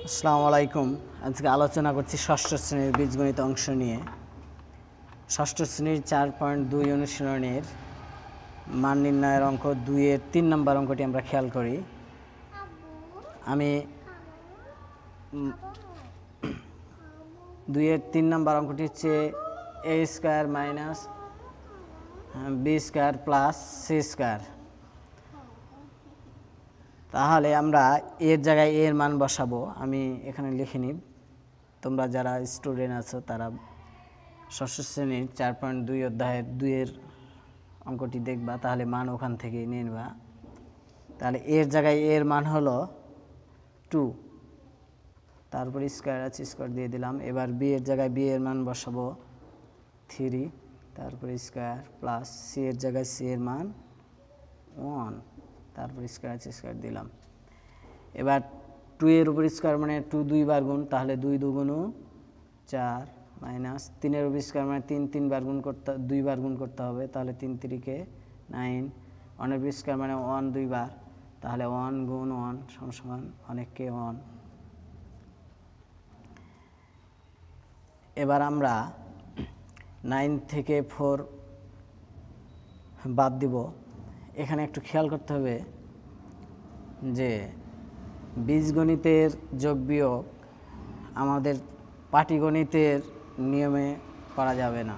আসসালামু আলাইকুম। আজকে আলোচনা করছি ষষ্ঠ শ্রেণীর বীজগণিত অংশ নিয়ে। ষষ্ঠ শ্রেণীর 4.2 অনুশীলনের মান নির্ণয়ের অঙ্ক 2-এর 3 নম্বর অঙ্কটি আমরা খেয়াল করি। আমি 2-এর 3 নম্বর অঙ্কটি হচ্ছে a square minus b square plus c square. তাহলে আমরা এর জায়গায় এর মান বসাবো। আমি এখানে লিখে নিই, তোমরা যারা স্টুডেন্ট আছো তারা ষষ্ঠ শ্রেণীর 4.2 অধ্যায়ের 2-এর অঙ্কটি দেখবা, তাহলে মান ওখান থেকে নিয়ে নেবা। তাহলে এর জায়গায় এর মান হলো 2, তারপর স্কয়ার আছে, স্কয়ার দিয়ে দিলাম। এবার বি এর জায়গায় বি এর মান বসাবো 3, তারপরে স্কয়ার প্লাস সি এর জায়গায় সি এর মান 1, তারপর স্কয়ার আছে, স্কয়ার দিলাম। এবার 2 এর উপর স্কয়ার মানে 2 2 বার গুণ, তাহলে 2 2 4 মাইনাস 3 এর উপর স্কয়ার মানে 3 3 বার গুণ করতে 2 বার গুণ করতে হবে, তাহলে 3 3 কে 9। 1 এর উপর স্কয়ার মানে 1 2 বার, তাহলে 1 গুণ 1 সমান অনেককে 1। এবার আমরা 9 থেকে 4 বাদ দিব। এখানে একটু খেয়াল করতে হবে যে বীজগণিতের যোগ বিয়োগ আমাদের পাটিগণিতের নিয়মে করা যাবে না।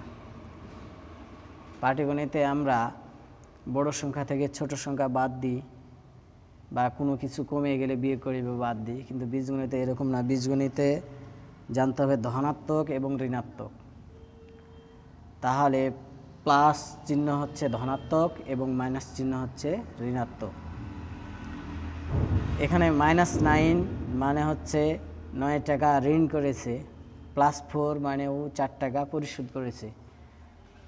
পাটিগণিতে আমরা বড় সংখ্যা থেকে ছোট সংখ্যা বাদ দিই, বা কোনো কিছু কমে গেলে বিয়োগ করি বা বাদ দিই, কিন্তু বীজগণিতে এরকম না। বীজগণিতে জানতে হবে ধনাত্মক এবং ঋণাত্মক। তাহলে প্লাস চিহ্ন হচ্ছে ধনাত্মক এবং মাইনাস চিহ্ন হচ্ছে ঋণাত্মক। এখানে -9 মানে হচ্ছে 9 টাকা ঋণ করেছে, +4 মানে ও 4 টাকা পরিশোধ করেছে।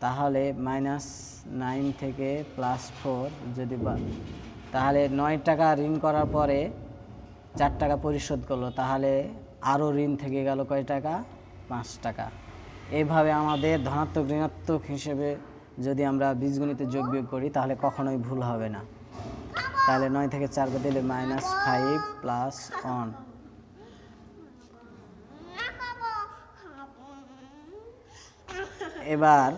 তাহলে -9 থেকে +4 যদি তাহলে 9 টাকা ঋণ করার পরে 4 টাকা পরিশোধ করলো, তাহলে আরও ঋণ থেকে গেল কয় টাকা? 5 টাকা। এইভাবে আমাদের ধনাত্মক ঋণাত্মক হিসেবে যদি আমরা বীজগণিতে যোগ বিয়োগ করি তাহলে কখনোই ভুল হবে না। তাহলে 9 থেকে 4 বাদ দিলে -5 + 1। এবার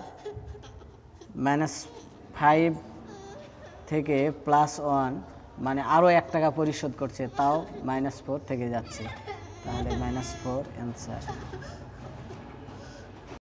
-5 থেকে +1 মানে আরও 1 টাকা পরিশোধ করছে, তাও -4 থেকে যাচ্ছে, তাহলে -4 অ্যান্সার।